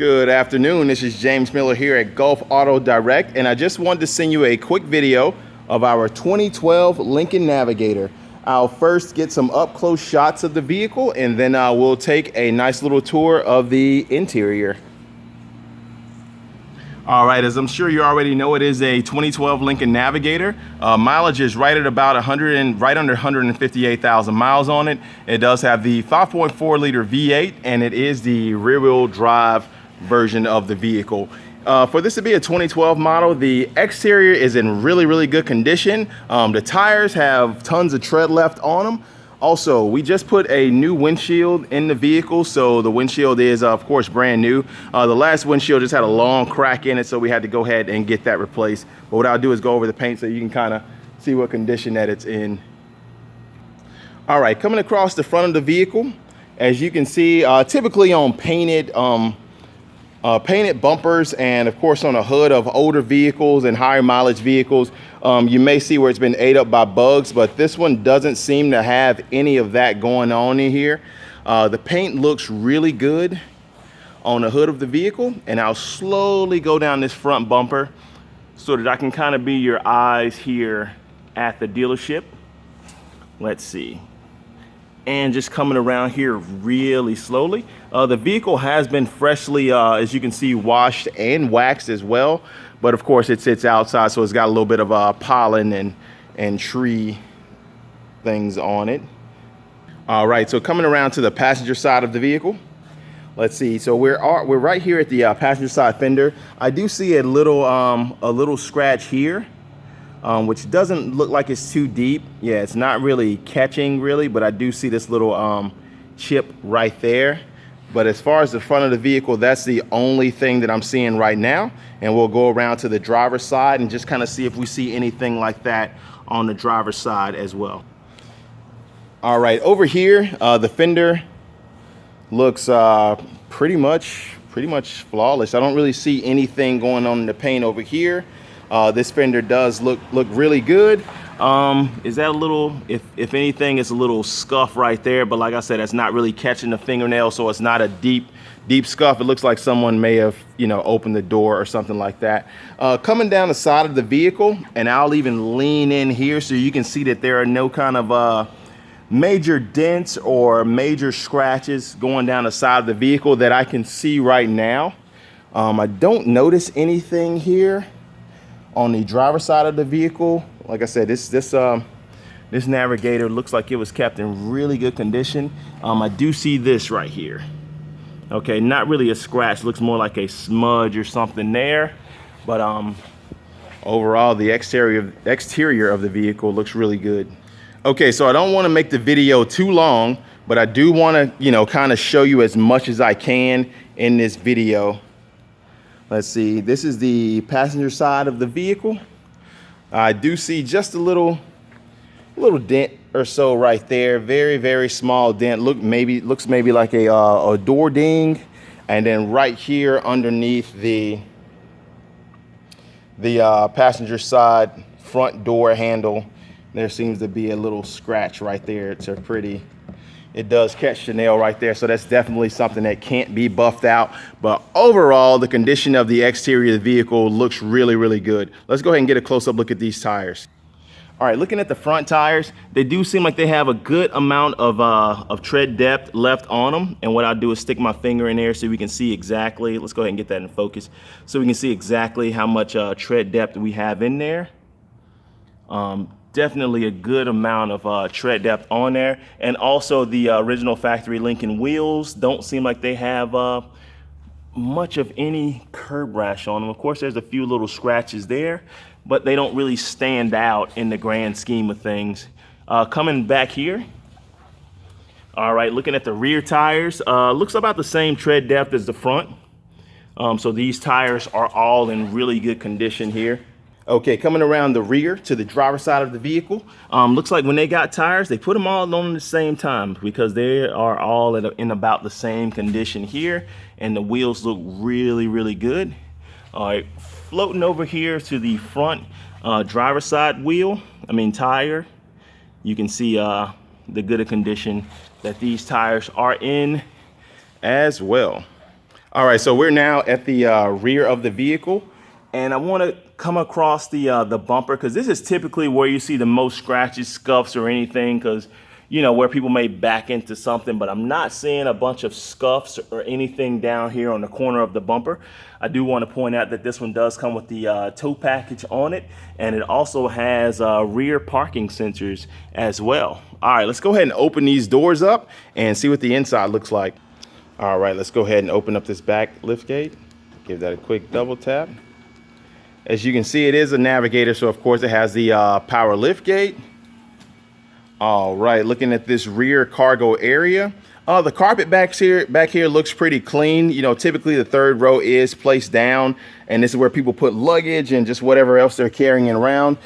Good afternoon, this is James Miller here at Gulf Auto Direct, and I just wanted to send you a quick video of our 2012 Lincoln Navigator. I'll first get some up-close shots of the vehicle, and then we'll take a nice little tour of the interior. All right, as I'm sure you already know, it is a 2012 Lincoln Navigator. Mileage is right at about right under 158,000 miles on it. It does have the 5.4 liter V8, and it is the rear-wheel drive version of the vehicle. For this to be a 2012 model, the exterior is in really good condition. The tires have tons of tread left on them. Also, we just put a new windshield in the vehicle, so the windshield is of course brand new. The last windshield just had a long crack in it, so we had to go ahead and get that replaced. But what I'll do is go over the paint so you can kind of see what condition that it's in. All right, coming across the front of the vehicle, as you can see, typically on painted bumpers, and of course on a hood of older vehicles and higher mileage vehicles, you may see where it's been ate up by bugs, but this one doesn't seem to have any of that going on in here. The paint looks really good on the hood of the vehicle, and I'll slowly go down this front bumper so that I can kind of be your eyes here at the dealership. Let's see. And just coming around here really slowly. The vehicle has been freshly, as you can see, washed and waxed as well. But of course it sits outside, so it's got a little bit of pollen and tree things on it. All right, so coming around to the passenger side of the vehicle. Let's see, so we're right here at the passenger side fender. I do see a little scratch here. Which doesn't look like it's too deep. Yeah, it's not really catching really, but I do see this little chip right there. But as far as the front of the vehicle, that's the only thing that I'm seeing right now. And we'll go around to the driver's side and just kind of see if we see anything like that on the driver's side as well. All right, over here, the fender looks pretty much flawless. I don't really see anything going on in the paint over here. This fender does look really good. Is that a little, if anything, it's a little scuff right there, but like I said, it's not really catching the fingernail, so it's not a deep scuff. It looks like someone may have, opened the door or something like that. Coming down the side of the vehicle, and I'll even lean in here so you can see that there are no kind of major dents or major scratches going down the side of the vehicle that I can see right now. I don't notice anything here on the driver's side of the vehicle. Like I said, this Navigator looks like it was kept in really good condition. I do see this right here. Okay, not really a scratch, looks more like a smudge or something there. But overall, the exterior of the vehicle looks really good. Okay, so I don't want to make the video too long, but I do want to, kind of show you as much as I can in this video. Let's see, this is the passenger side of the vehicle. I do see just a little dent or so right there. Very small dent. Looks maybe like a door ding. And then right here underneath the passenger side front door handle, there seems to be a little scratch right there. It does catch the nail right there, so that's definitely something that can't be buffed out. But overall, the condition of the exterior of the vehicle looks really good. Let's go ahead and get a close-up look at these tires. All right, looking at the front tires, they do seem like they have a good amount of tread depth left on them. And what I'll do is stick my finger in there so we can see exactly. Let's go ahead and get that in focus so we can see exactly how much tread depth we have in there. Definitely a good amount of tread depth on there. And also the original factory Lincoln wheels don't seem like they have much of any curb rash on them. Of course, there's a few little scratches there, but they don't really stand out in the grand scheme of things. Coming back here, all right, looking at the rear tires, looks about the same tread depth as the front. So these tires are all in really good condition here. Okay, coming around the rear to the driver's side of the vehicle, looks like when they got tires, they put them all on at the same time because they are all in about the same condition here, and the wheels look really good. All right, floating over here to the front driver's side tire, you can see the good condition that these tires are in as well. All right, so we're now at the rear of the vehicle, and I want to come across the bumper because this is typically where you see the most scratches, scuffs, or anything, because you know where people may back into something. But I'm not seeing a bunch of scuffs or anything down here on the corner of the bumper. I do want to point out that this one does come with the tow package on it, and it also has rear parking sensors as well. All right, let's go ahead and open these doors up and see what the inside looks like. All right, let's go ahead and open up this back lift gate. Give that a quick double tap. As you can see, it is a Navigator, so of course it has the power lift gate. All right, looking at this rear cargo area. The carpet back here looks pretty clean. You know, typically the third row is placed down, and this is where people put luggage and just whatever else they're carrying around.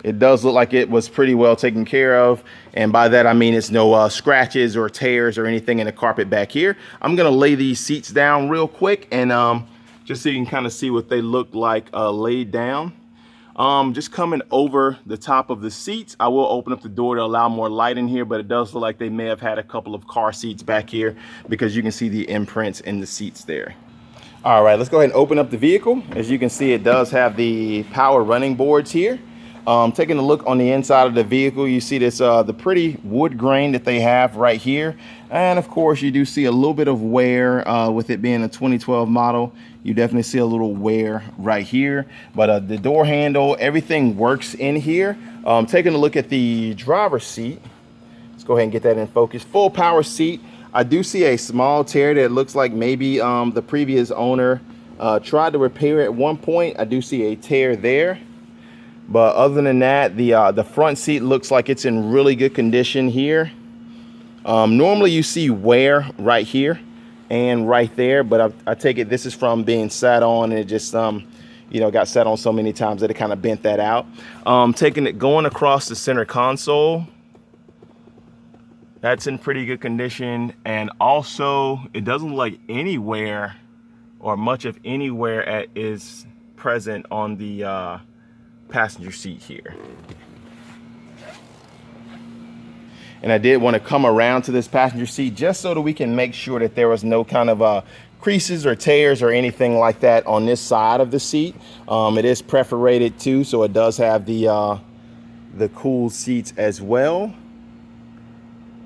It does look like it was pretty well taken care of. And by that, I mean it's no scratches or tears or anything in the carpet back here. I'm gonna lay these seats down real quick and just so you can kind of see what they look like laid down. Just coming over the top of the seats, I will open up the door to allow more light in here, but it does look like they may have had a couple of car seats back here because you can see the imprints in the seats there. All right, let's go ahead and open up the vehicle. As you can see, it does have the power running boards here. Taking a look on the inside of the vehicle, you see this the pretty wood grain that they have right here, and of course you do see a little bit of wear with it being a 2012 model. You definitely see a little wear right here, but the door handle, everything works in here. Taking a look at the driver's seat, let's go ahead and get that in focus. Full power seat. I do see a small tear that looks like maybe the previous owner tried to repair at one point. I do see a tear there. But other than that, the front seat looks like it's in really good condition here. Normally you see wear right here and right there, but I take it this is from being sat on, and it just you know, got sat on so many times that it kind of bent that out. Taking it going across the center console, that's in pretty good condition, and also it doesn't look like any wear or much of any wear is present on the passenger seat here. And I did want to come around to this passenger seat just so that we can make sure that there was no kind of creases or tears or anything like that on this side of the seat. It is perforated too, so it does have the cool seats as well.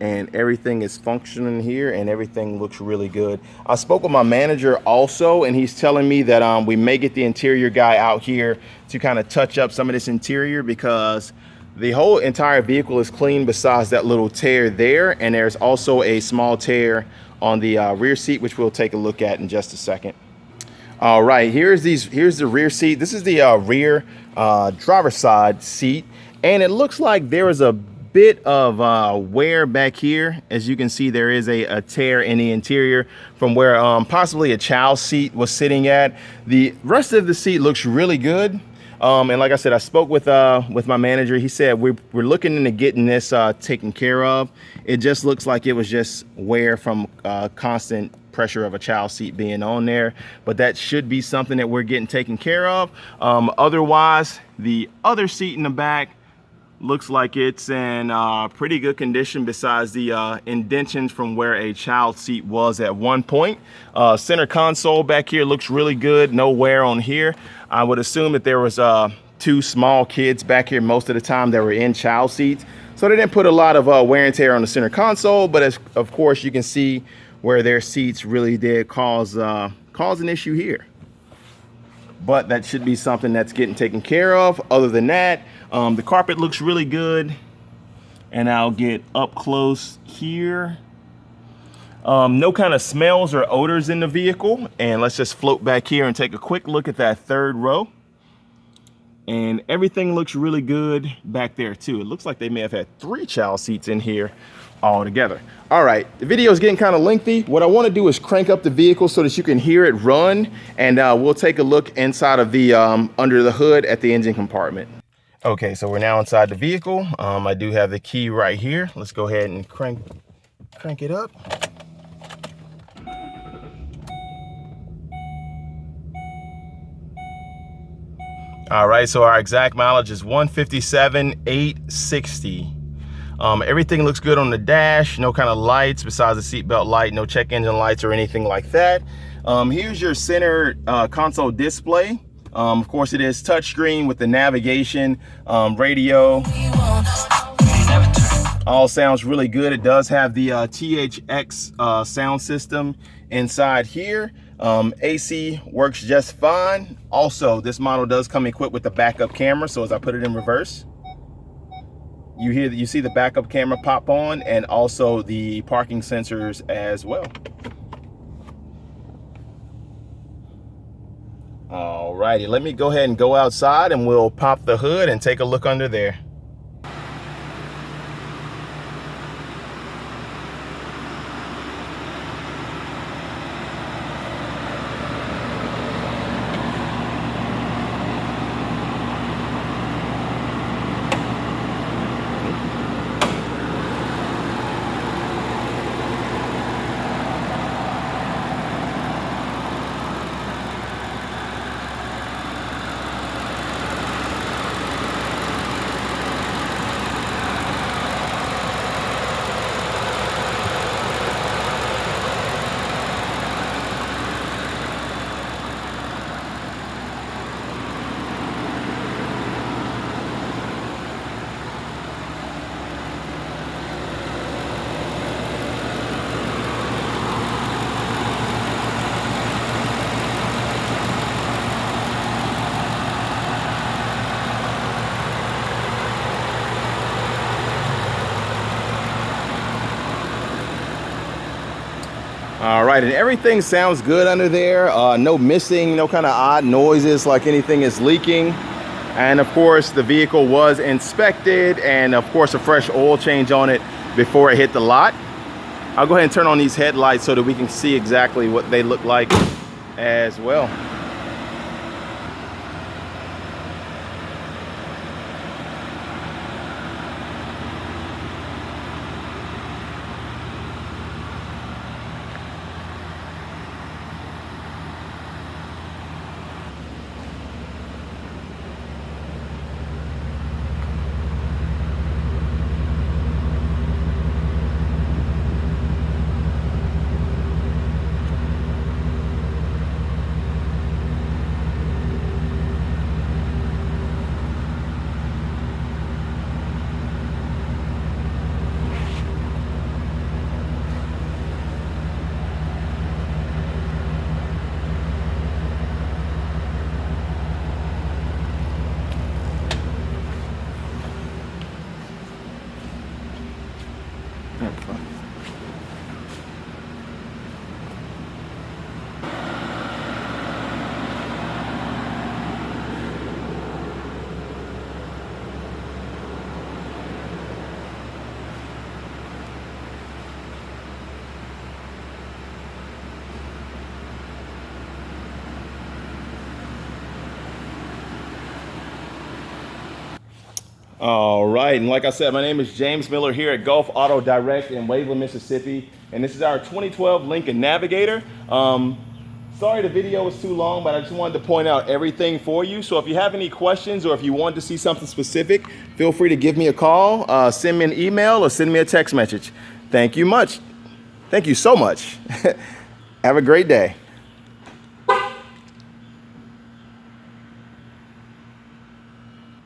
And everything is functioning here and everything looks really good. I spoke with my manager also, and he's telling me that we may get the interior guy out here to kind of touch up some of this interior, because the whole entire vehicle is clean besides that little tear there, and there's also a small tear on the rear seat, which we'll take a look at in just a second. All right, here's the rear seat. This is the rear driver's side seat, and it looks like there is a bit of wear back here. As you can see, there is a tear in the interior from where possibly a child seat was sitting at. The rest of the seat looks really good. And like I said, I spoke with my manager. He said we're looking into getting this taken care of. It just looks like it was just wear from constant pressure of a child seat being on there, but that should be something that we're getting taken care of. Otherwise, the other seat in the back looks like it's in pretty good condition besides the indentions from where a child seat was at one point. Center console back here looks really good, no wear on here. I would assume that there was two small kids back here most of the time that were in child seats, so they didn't put a lot of wear and tear on the center console, but as of course you can see where their seats really did cause an issue here. But that should be something that's getting taken care of. Other than that, the carpet looks really good, and I'll get up close here. No kind of smells or odors in the vehicle. And let's just float back here and take a quick look at that third row. And everything looks really good back there too. It looks like they may have had 3 child seats in here all together. All right, the video is getting kind of lengthy. What I want to do is crank up the vehicle so that you can hear it run, and we'll take a look inside of the under the hood at the engine compartment. Okay, so we're now inside the vehicle. I do have the key right here. Let's go ahead and crank it up. All right, so our exact mileage is 157,860. Everything looks good on the dash. No kind of lights besides the seatbelt light, no check engine lights or anything like that. Here's your center console display. Of course, it is touchscreen with the navigation, radio. All sounds really good. It does have the THX sound system inside here. AC works just fine. Also, this model does come equipped with the backup camera. So as I put it in reverse, you see the backup camera pop on, and also the parking sensors as well. Alrighty, let me go ahead and go outside and we'll pop the hood and take a look under there. All right, and everything sounds good under there. No missing, no kind of odd noises like anything is leaking. And of course, the vehicle was inspected, and of course, a fresh oil change on it before it hit the lot. I'll go ahead and turn on these headlights so that we can see exactly what they look like as well. All right, and like I said, my name is James Miller here at Gulf Auto Direct in Waveland, Mississippi, and this is our 2012 Lincoln Navigator. Sorry the video was too long, but I just wanted to point out everything for you. So if you have any questions or if you want to see something specific, feel free to give me a call, send me an email, or send me a text message. Thank you so much. Have a great day.